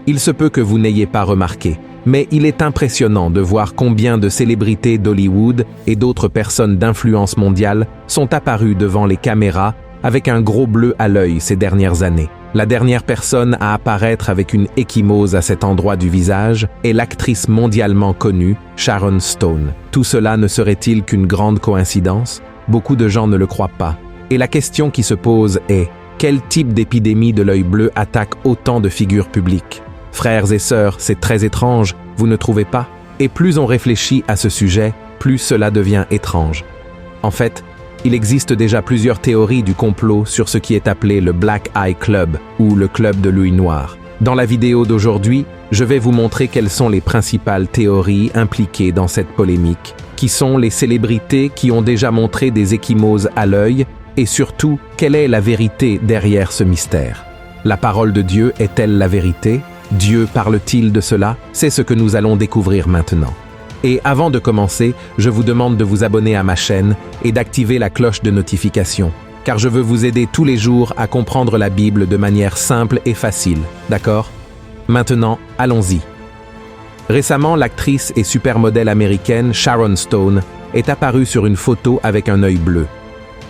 Il se peut que vous n'ayez pas remarqué, mais il est impressionnant de voir combien de célébrités d'Hollywood et d'autres personnes d'influence mondiale sont apparues devant les caméras avec un gros bleu à l'œil ces dernières années. La dernière personne à apparaître avec une ecchymose à cet endroit du visage est l'actrice mondialement connue, Sharon Stone. Tout cela ne serait-il qu'une grande coïncidence? Beaucoup de gens ne le croient pas. Et la question qui se pose est, quel type d'épidémie de l'œil bleu attaque autant de figures publiques? Frères et sœurs, c'est très étrange, vous ne trouvez pas? Et plus on réfléchit à ce sujet, plus cela devient étrange. En fait, il existe déjà plusieurs théories du complot sur ce qui est appelé le Black Eye Club ou le Club de l'œil noir. Dans la vidéo d'aujourd'hui, je vais vous montrer quelles sont les principales théories impliquées dans cette polémique, qui sont les célébrités qui ont déjà montré des ecchymoses à l'œil et surtout, quelle est la vérité derrière ce mystère? La parole de Dieu est-elle la vérité? Dieu parle-t-il de cela? C'est ce que nous allons découvrir maintenant. Et avant de commencer, je vous demande de vous abonner à ma chaîne et d'activer la cloche de notification, car je veux vous aider tous les jours à comprendre la Bible de manière simple et facile, d'accord? Maintenant, allons-y. Récemment, l'actrice et supermodèle américaine Sharon Stone est apparue sur une photo avec un œil bleu.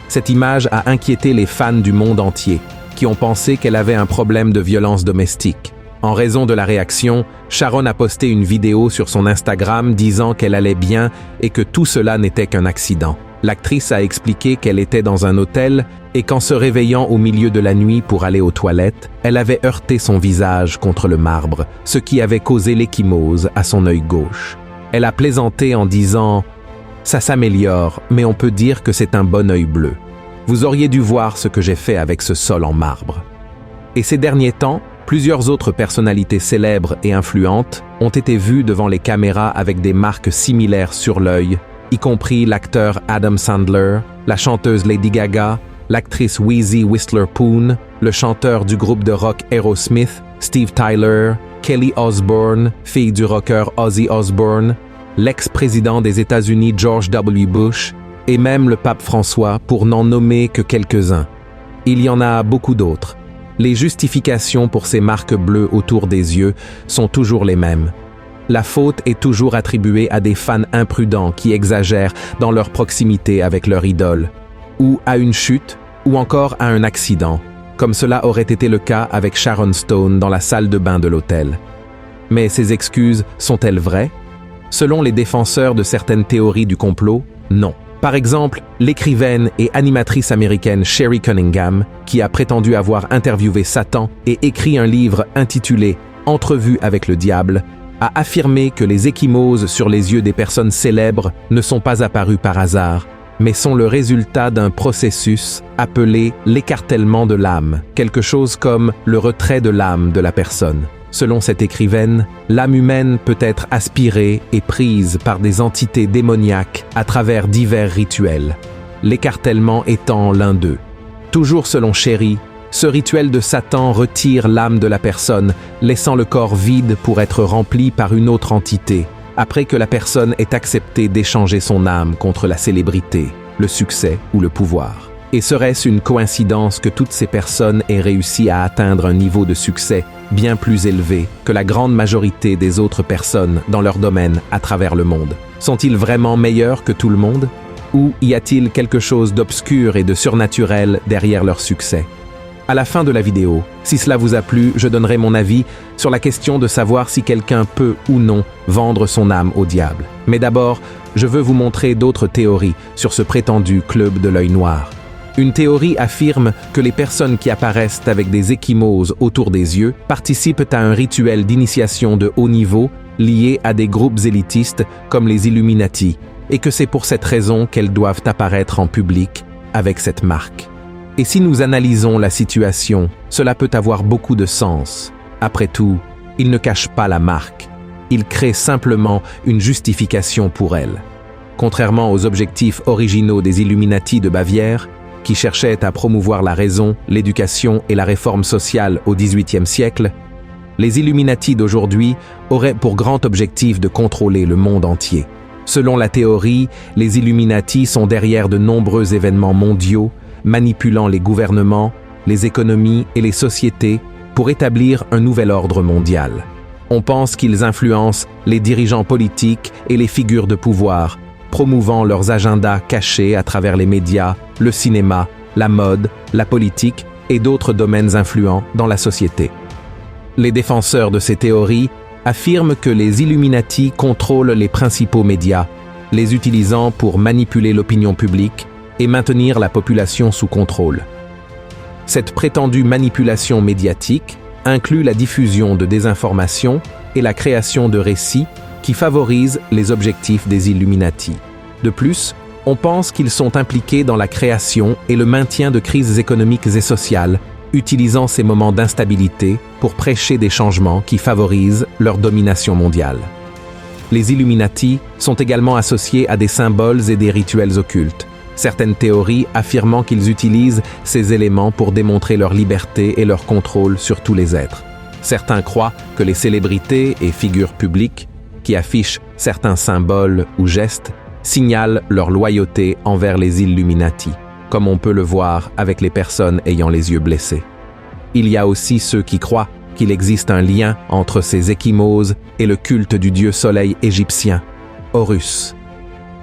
Cette image a inquiété les fans du monde entier, qui ont pensé qu'elle avait un problème de violence domestique. En raison de la réaction, Sharon a posté une vidéo sur son Instagram disant qu'elle allait bien et que tout cela n'était qu'un accident. L'actrice a expliqué qu'elle était dans un hôtel et qu'en se réveillant au milieu de la nuit pour aller aux toilettes, elle avait heurté son visage contre le marbre, ce qui avait causé l'ecchymose à son œil gauche. Elle a plaisanté en disant « Ça s'améliore, mais on peut dire que c'est un bon œil bleu. Vous auriez dû voir ce que j'ai fait avec ce sol en marbre. » Et ces derniers temps, plusieurs autres personnalités célèbres et influentes ont été vues devant les caméras avec des marques similaires sur l'œil, y compris l'acteur Adam Sandler, la chanteuse Lady Gaga, l'actrice Weezy Whistler-Poon, le chanteur du groupe de rock Aerosmith, Steve Tyler, Kelly Osbourne, fille du rocker Ozzy Osbourne, l'ex-président des États-Unis George W. Bush, et même le pape François, pour n'en nommer que quelques-uns. Il y en a beaucoup d'autres. Les justifications pour ces marques bleues autour des yeux sont toujours les mêmes. La faute est toujours attribuée à des fans imprudents qui exagèrent dans leur proximité avec leur idole, ou à une chute, ou encore à un accident, comme cela aurait été le cas avec Sharon Stone dans la salle de bain de l'hôtel. Mais ces excuses sont-elles vraies? Selon les défenseurs de certaines théories du complot, non. Par exemple, l'écrivaine et animatrice américaine Sherry Cunningham, qui a prétendu avoir interviewé Satan et écrit un livre intitulé « Entrevue avec le diable », a affirmé que les ecchymoses sur les yeux des personnes célèbres ne sont pas apparues par hasard, mais sont le résultat d'un processus appelé l'écartèlement de l'âme, quelque chose comme le retrait de l'âme de la personne. Selon cette écrivaine, l'âme humaine peut être aspirée et prise par des entités démoniaques à travers divers rituels, l'écartèlement étant l'un d'eux. Toujours selon Sherry, ce rituel de Satan retire l'âme de la personne, laissant le corps vide pour être rempli par une autre entité, après que la personne ait accepté d'échanger son âme contre la célébrité, le succès ou le pouvoir. Et serait-ce une coïncidence que toutes ces personnes aient réussi à atteindre un niveau de succès bien plus élevé que la grande majorité des autres personnes dans leur domaine à travers le monde? Sont-ils vraiment meilleurs que tout le monde? Ou y a-t-il quelque chose d'obscur et de surnaturel derrière leur succès? À la fin de la vidéo, si cela vous a plu, je donnerai mon avis sur la question de savoir si quelqu'un peut ou non vendre son âme au diable. Mais d'abord, je veux vous montrer d'autres théories sur ce prétendu club de l'œil noir. Une théorie affirme que les personnes qui apparaissent avec des ecchymoses autour des yeux participent à un rituel d'initiation de haut niveau lié à des groupes élitistes comme les Illuminati, et que c'est pour cette raison qu'elles doivent apparaître en public avec cette marque. Et si nous analysons la situation, cela peut avoir beaucoup de sens. Après tout, ils ne cachent pas la marque. Ils créent simplement une justification pour elle. Contrairement aux objectifs originaux des Illuminati de Bavière, qui cherchaient à promouvoir la raison, l'éducation et la réforme sociale au XVIIIe siècle, les Illuminati d'aujourd'hui auraient pour grand objectif de contrôler le monde entier. Selon la théorie, les Illuminati sont derrière de nombreux événements mondiaux, manipulant les gouvernements, les économies et les sociétés pour établir un nouvel ordre mondial. On pense qu'ils influencent les dirigeants politiques et les figures de pouvoir, promouvant leurs agendas cachés à travers les médias, le cinéma, la mode, la politique et d'autres domaines influents dans la société. Les défenseurs de ces théories affirment que les Illuminati contrôlent les principaux médias, les utilisant pour manipuler l'opinion publique et maintenir la population sous contrôle. Cette prétendue manipulation médiatique inclut la diffusion de désinformation et la création de récits qui favorisent les objectifs des Illuminati. De plus, on pense qu'ils sont impliqués dans la création et le maintien de crises économiques et sociales, utilisant ces moments d'instabilité pour prêcher des changements qui favorisent leur domination mondiale. Les Illuminati sont également associés à des symboles et des rituels occultes, certaines théories affirmant qu'ils utilisent ces éléments pour démontrer leur liberté et leur contrôle sur tous les êtres. Certains croient que les célébrités et figures publiques qui affichent certains symboles ou gestes signalent leur loyauté envers les Illuminati, comme on peut le voir avec les personnes ayant les yeux blessés. Il y a aussi ceux qui croient qu'il existe un lien entre ces ecchymoses et le culte du dieu soleil égyptien, Horus.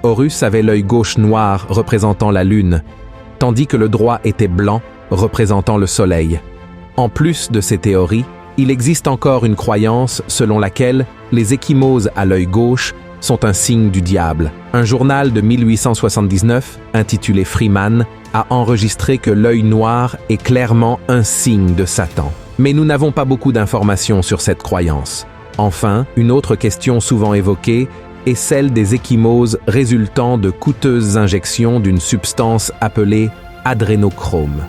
Horus avait l'œil gauche noir représentant la lune, tandis que le droit était blanc représentant le soleil. En plus de ces théories, il existe encore une croyance selon laquelle les ecchymoses à l'œil gauche sont un signe du diable. Un journal de 1879, intitulé Freeman, a enregistré que l'œil noir est clairement un signe de Satan. Mais nous n'avons pas beaucoup d'informations sur cette croyance. Enfin, une autre question souvent évoquée est celle des ecchymoses résultant de coûteuses injections d'une substance appelée adrénochrome.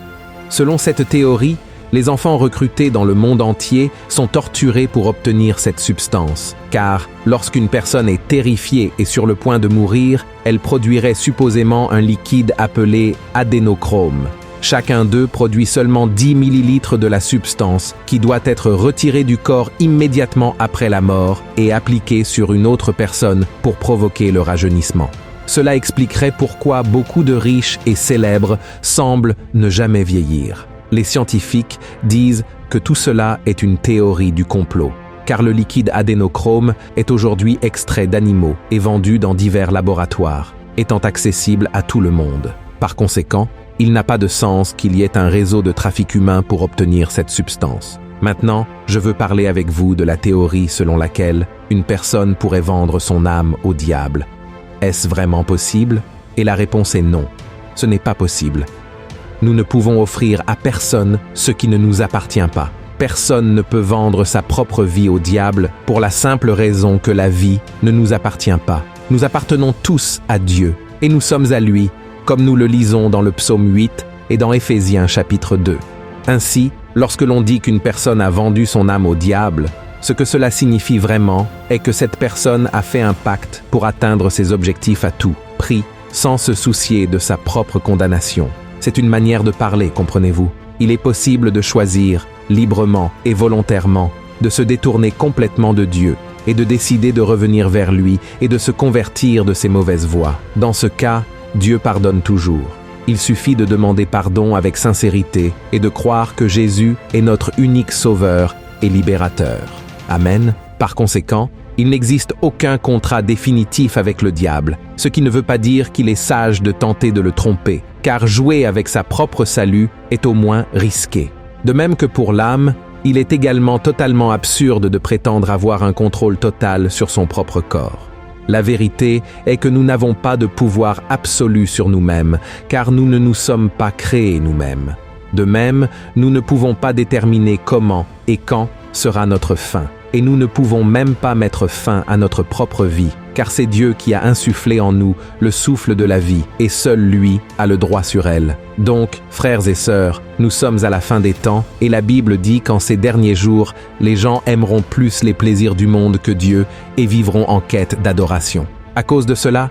Selon cette théorie, les enfants recrutés dans le monde entier sont torturés pour obtenir cette substance, car lorsqu'une personne est terrifiée et sur le point de mourir, elle produirait supposément un liquide appelé adénochrome. Chacun d'eux produit seulement 10 millilitres de la substance qui doit être retirée du corps immédiatement après la mort et appliquée sur une autre personne pour provoquer le rajeunissement. Cela expliquerait pourquoi beaucoup de riches et célèbres semblent ne jamais vieillir. Les scientifiques disent que tout cela est une théorie du complot, car le liquide adénochrome est aujourd'hui extrait d'animaux et vendu dans divers laboratoires, étant accessible à tout le monde. Par conséquent, il n'a pas de sens qu'il y ait un réseau de trafic humain pour obtenir cette substance. Maintenant, je veux parler avec vous de la théorie selon laquelle une personne pourrait vendre son âme au diable. Est-ce vraiment possible? Et la réponse est non. Ce n'est pas possible. Nous ne pouvons offrir à personne ce qui ne nous appartient pas. Personne ne peut vendre sa propre vie au diable pour la simple raison que la vie ne nous appartient pas. Nous appartenons tous à Dieu et nous sommes à lui, comme nous le lisons dans le psaume 8 et dans Éphésiens chapitre 2. Ainsi, lorsque l'on dit qu'une personne a vendu son âme au diable, ce que cela signifie vraiment est que cette personne a fait un pacte pour atteindre ses objectifs à tout prix, sans se soucier de sa propre condamnation. C'est une manière de parler, comprenez-vous? Il est possible de choisir, librement et volontairement, de se détourner complètement de Dieu et de décider de revenir vers lui et de se convertir de ses mauvaises voies. Dans ce cas, Dieu pardonne toujours. Il suffit de demander pardon avec sincérité et de croire que Jésus est notre unique sauveur et libérateur. Amen. Par conséquent, il n'existe aucun contrat définitif avec le diable, ce qui ne veut pas dire qu'il est sage de tenter de le tromper, car jouer avec sa propre salut est au moins risqué. De même que pour l'âme, il est également totalement absurde de prétendre avoir un contrôle total sur son propre corps. La vérité est que nous n'avons pas de pouvoir absolu sur nous-mêmes, car nous ne nous sommes pas créés nous-mêmes. De même, nous ne pouvons pas déterminer comment et quand sera notre fin. Et nous ne pouvons même pas mettre fin à notre propre vie, car c'est Dieu qui a insufflé en nous le souffle de la vie, et seul lui a le droit sur elle. Donc, frères et sœurs, nous sommes à la fin des temps, et la Bible dit qu'en ces derniers jours, les gens aimeront plus les plaisirs du monde que Dieu, et vivront en quête d'adoration. À cause de cela,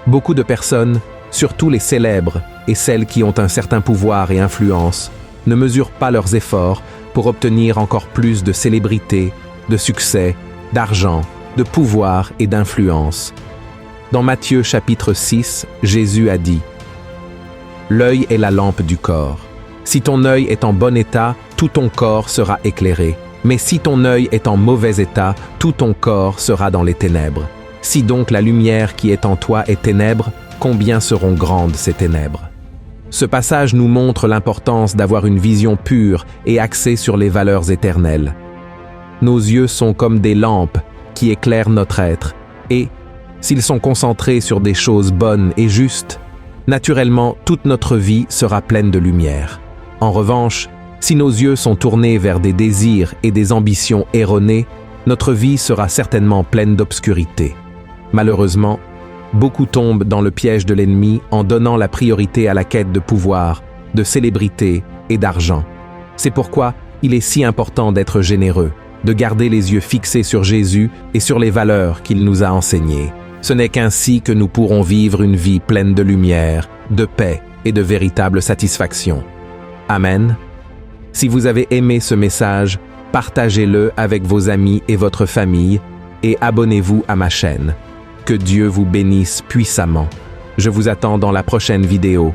beaucoup de personnes, surtout les célèbres et celles qui ont un certain pouvoir et influence, ne mesurent pas leurs efforts pour obtenir encore plus de célébrité, de succès, d'argent, de pouvoir et d'influence. Dans Matthieu chapitre 6, Jésus a dit « L'œil est la lampe du corps. Si ton œil est en bon état, tout ton corps sera éclairé. Mais si ton œil est en mauvais état, tout ton corps sera dans les ténèbres. Si donc la lumière qui est en toi est ténèbre, combien seront grandes ces ténèbres? Ce passage nous montre l'importance d'avoir une vision pure et axée sur les valeurs éternelles. Nos yeux sont comme des lampes qui éclairent notre être, et, s'ils sont concentrés sur des choses bonnes et justes, naturellement toute notre vie sera pleine de lumière. En revanche, si nos yeux sont tournés vers des désirs et des ambitions erronées, notre vie sera certainement pleine d'obscurité. Malheureusement, beaucoup tombent dans le piège de l'ennemi en donnant la priorité à la quête de pouvoir, de célébrité et d'argent. C'est pourquoi il est si important d'être généreux, de garder les yeux fixés sur Jésus et sur les valeurs qu'il nous a enseignées. Ce n'est qu'ainsi que nous pourrons vivre une vie pleine de lumière, de paix et de véritable satisfaction. Amen. Si vous avez aimé ce message, partagez-le avec vos amis et votre famille et abonnez-vous à ma chaîne. Que Dieu vous bénisse puissamment. Je vous attends dans la prochaine vidéo.